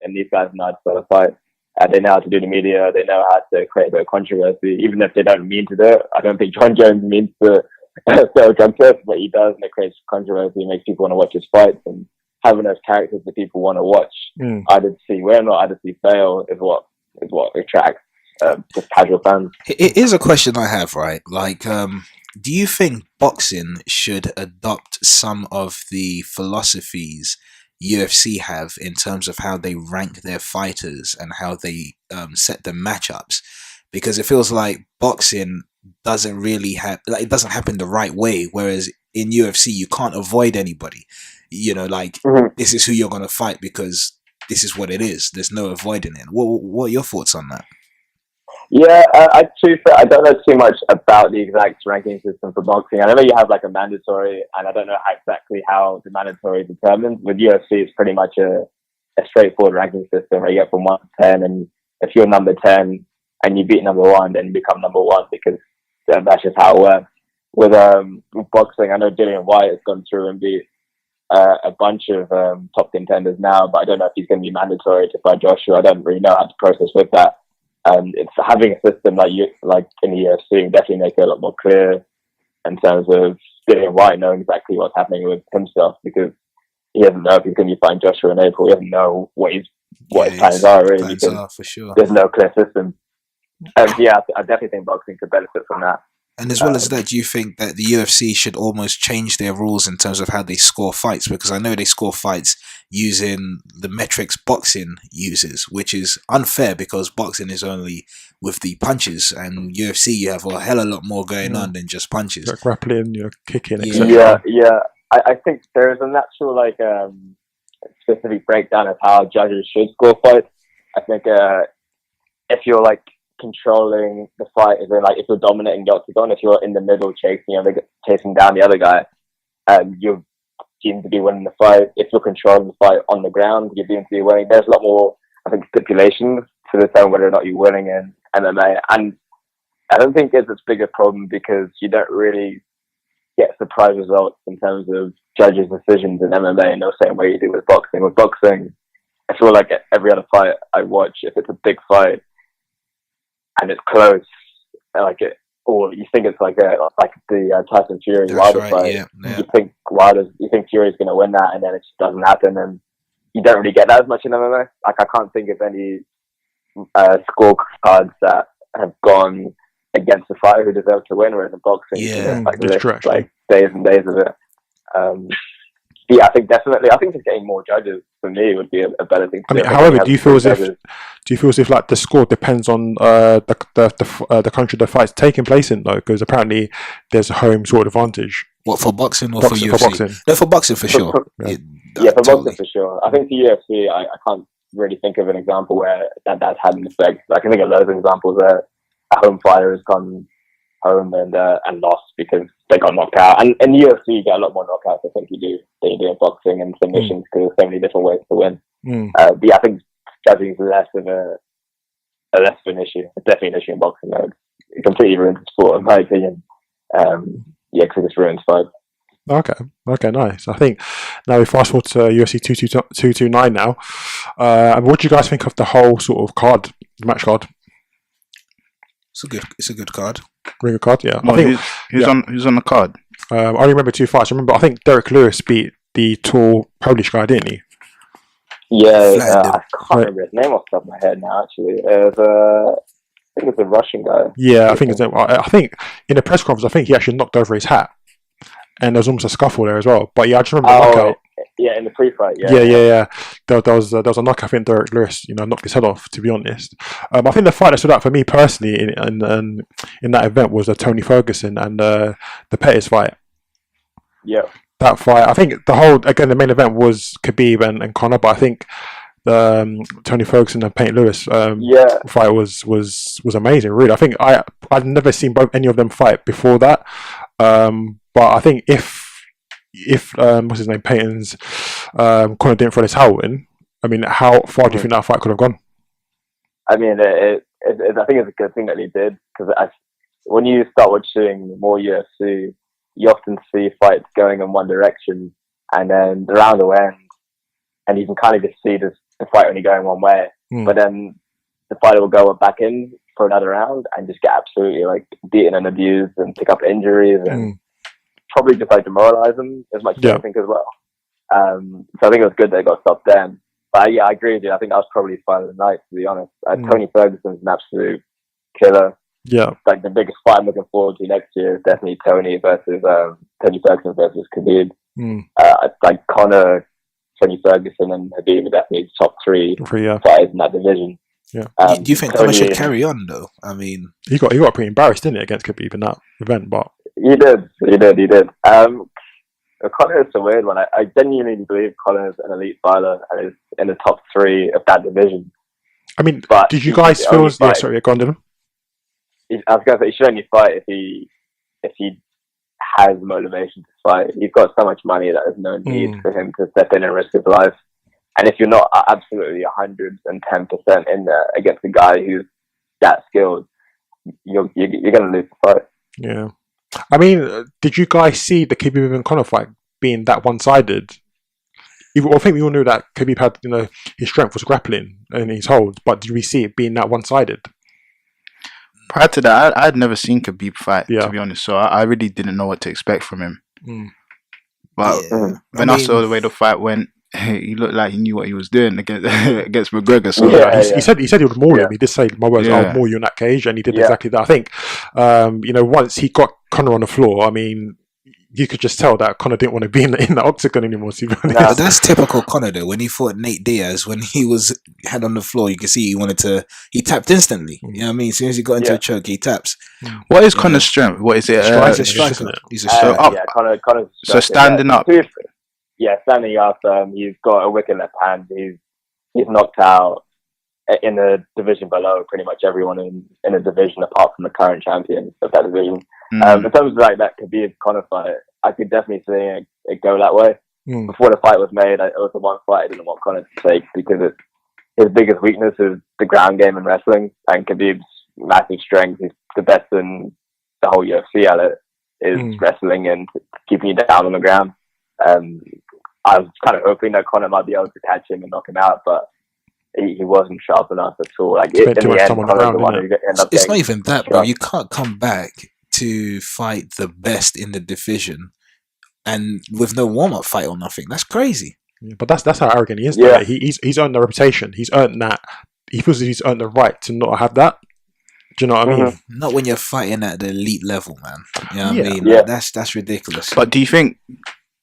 and these guys know how to sell a fight. They know how to do the media. They know how to create a bit of controversy, even if they don't mean to do it. I don't think John Jones means to sell drug tests, but he does, and it creates controversy. It makes people want to watch his fights, and having those characters that people want to watch, either to see win or either to see fail, is what attracts just casual fans. It is a question I have, right? Like, do you think boxing should adopt some of the philosophies UFC have in terms of how they rank their fighters and how they set the matchups? Because it feels like boxing doesn't really have, like, it doesn't happen the right way, whereas in UFC you can't avoid anybody. You know, like, this is who you're going to fight because this is what it is. There's no avoiding it. What are your thoughts on that? Yeah, I don't know too much about the exact ranking system for boxing. I know you have like a mandatory, and I don't know exactly how the mandatory is determined. With UFC, it's pretty much a straightforward ranking system where you get from 1 to 10, and if you're number 10 and you beat number 1, then you become number 1 because that's just how it works. With boxing, I know Dillian White has gone through and beat a bunch of top contenders now, but I don't know if he's going to be mandatory to fight Joshua. I don't really know how to process with that. It's having a system like in the UFC definitely make it a lot more clear in terms of Dillian White knowing exactly what's happening with himself, because he doesn't know if he's going to be fighting Joshua in April. He doesn't know what his plans are really, because for sure. There's no clear system. Yeah, I definitely think boxing could benefit from that. And as well as that, do you think that the UFC should almost change their rules in terms of how they score fights? Because I know they score fights using the metrics boxing uses, which is unfair because boxing is only with the punches, and UFC you have a hell of a lot more going on than just punches. You're grappling, you're kicking, etc. Yeah. I think there is a natural specific breakdown of how judges should score fights. I think if you're like controlling the fight, is like if you're dominating the octagon, if you're in the middle chasing down the other guy, you're deemed to be winning the fight. If you're controlling the fight on the ground, you're deemed to be winning. There's a lot more, I think, stipulations to determine whether or not you're winning in MMA, and I don't think it's as big a problem because you don't really get surprise results in terms of judges' decisions in MMA in the same way you do with boxing. With boxing, I feel like every other fight I watch, if it's a big fight and it's close, or you think it's like the Tyson Fury Wilder fight. Yeah. You think Fury's going to win that, and then it just doesn't happen, and you don't really get that as much in MMA. Like, I can't think of any scorecards that have gone against the fighter who deserves to win, whereas in boxing, that's true, like days and days of it. Yeah, I think just getting more judges for me would be a better thing. I mean, however, do you feel as if like the score depends on the country the fight's taking place in, though? Because apparently there's a home sort of advantage. What, for boxing or for UFC? For boxing. No, for boxing for sure. For boxing for sure. I think for UFC, I can't really think of an example where that's had an effect. I can think of loads of examples where a home fighter has gone home and lost because they got knocked out. And in the UFC, you get a lot more knockouts, I think, than you do in boxing and submissions, because there's so many different ways to win. But yeah, I think judging is less of an issue. It's definitely an issue in boxing, though. It completely ruins the sport, in my opinion. Because it just ruins fights. Okay, nice. I think now we fast forward to UFC 229 now. What do you guys think of the whole sort of match card? It's a good card. Ring a card, yeah. Well, I think who's on the card? I only remember 2 fights. I think Derek Lewis beat the tall Polish guy, didn't he? Yeah, I can't remember his name off the top of my head now. Actually, I think it's a Russian guy. Yeah, I think in the press conference, I think he actually knocked over his hat, and there was almost a scuffle there as well. But yeah, I just remember the knockout. Yeah, in the pre-fight. Yeah. There was a knockout. I think Derek Lewis, knocked his head off. To be honest, I think the fight that stood out for me personally in that event was Tony Ferguson and the Pettis fight. Yeah. That fight, I think the main event was Khabib and Conor, but I think the Tony Ferguson and Payne Lewis fight was amazing. Really, I think I'd never seen any of them fight before that. But I think if what's his name, Payton's Conor didn't throw his towel in, I mean, how far do you think that fight could have gone? I mean, I think it's a good thing that he did, because when you start watching more UFC, you often see fights going in one direction, and then the round will end, and you can kind of just see the the fight only going one way. But then the fighter will go back in for another round and just get absolutely like beaten and abused and pick up injuries and probably just like demoralize them as much as I think as well. So I think it was good they got stopped then. But yeah, I agree with you. I think that was probably fight of the night, to be honest. Tony Ferguson's an absolute killer. Yeah. Like the biggest fight I'm looking forward to next year is definitely Tony Ferguson versus Khabib. Like Conor, Tony Ferguson, and Khabib are definitely top three fighters in that division. Yeah. Do you think Conor should carry on though? I mean, he got pretty embarrassed, didn't he, against Khabib in that event? But he did. Conor is a weird one. I genuinely believe Conor is an elite fighter and is in the top three of that division. I mean, but did you guys feel? Yeah, sorry, go on, Dylan. I was going to say he should only fight if he has motivation to fight. He's got so much money that there's no need for him to step in and risk his life. And if you're not absolutely 110% in there against a guy who's that skilled, you're going to lose the fight. Yeah. I mean, did you guys see the Khabib and Conor fight being that one-sided? I think we all knew that Khabib had, his strength was grappling and his holds, but did we see it being that one-sided? Prior to that, I'd never seen Khabib fight, to be honest, so I really didn't know what to expect from him. But when I saw the way the fight went, he looked like he knew what he was doing against McGregor. So he said he would maul him. He did say, "My words, I'll maul you in that cage," and he did exactly that. I think, once he got Conor on the floor, I mean, you could just tell that Conor didn't want to be in the octagon anymore. To be honest. No, that's typical Conor though. When he fought Nate Diaz, when he was head on the floor, you can see he tapped instantly. You know what I mean? As soon as he got into a choke, he taps. What is Conor's strength? What is it? He's a striker. He's a striker. Conor's so standing up. Yeah, standing up. He's got a wicked left hand. He's knocked out in the division below pretty much everyone in the division apart from the current champion of that division. In terms of like that Khabib Conor fight, I could definitely see it go that way. Before the fight was made, it was the one fight I didn't want Conor to take because his biggest weakness is the ground game and wrestling, and Khabib's massive strength, he's the best in the whole UFC at it, is wrestling and keeping you down on the ground. I was kind of hoping that Conor might be able to catch him and knock him out, but he wasn't sharp enough at all. Like in the end, Conor's the one who ended up It's not even that, bro. You can't come back to fight the best in the division and with no warm-up fight or nothing. That's crazy. Yeah, but that's how arrogant he is. Yeah. He's earned the reputation. He's earned that. He feels he's earned the right to not have that. Do you know what I mean? Not when you're fighting at the elite level, man. You know what I mean? Like, that's ridiculous. But do you think,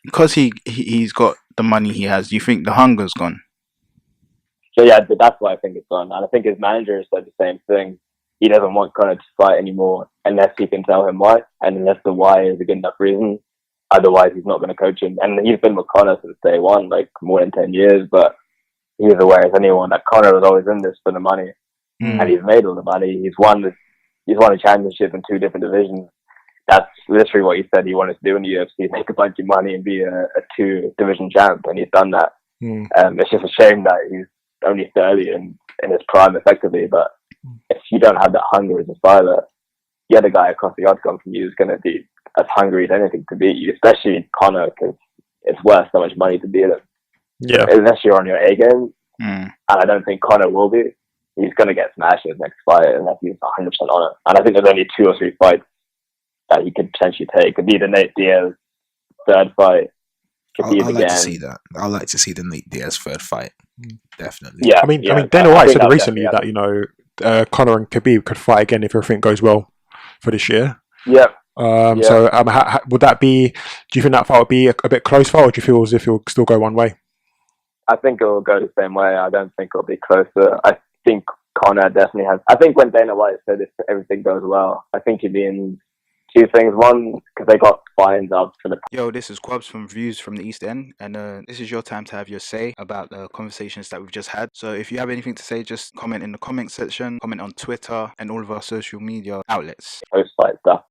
because he's got the money he has, do you think the hunger's gone? So yeah, that's why I think it's gone. And I think his manager has said the same thing. He doesn't want Conor to fight anymore unless he can tell him why, and unless the why is a good enough reason. Otherwise, he's not going to coach him. And he's been with Conor since day one, like more than 10 years. But he's aware as anyone that Conor was always in this for the money, and he's made all the money. He's won a championship in 2 different divisions. That's literally what he said he wanted to do in the UFC: make a bunch of money and be a 2-division champ, and he's done that. It's just a shame that he's only 30 in his prime, effectively. But if you don't have that hunger as a fighter, the other guy across the octagon from you is going to be as hungry as anything to beat you, especially Conor, because it's worth so much money to beat him. Yeah. Unless you're on your A game, and I don't think Conor will be. He's going to get smashed in his next fight unless he's 100% on it. And I think there's only 2 or 3 fights that he could potentially take. It could be the Nate Diaz 3rd fight. I'd like to see that. I'd like to see the Nate Diaz 3rd fight. Definitely. Yeah. I mean, Dana White said recently that Conor and Khabib could fight again if everything goes well for this year. Yeah. So would that be? Do you think that fight would be a bit close fight, or do you feel as if it'll still go one way? I think it will go the same way. I don't think it'll be closer. I think Conor definitely has. I think when Dana White said if everything goes well, I think he means 2 things. One, because they got fines up for the. Yo, this is Quabs from Views from the East End, and this is your time to have your say about the conversations that we've just had. So if you have anything to say, just comment in the comment section, comment on Twitter and all of our social media outlets. Post-fight stuff.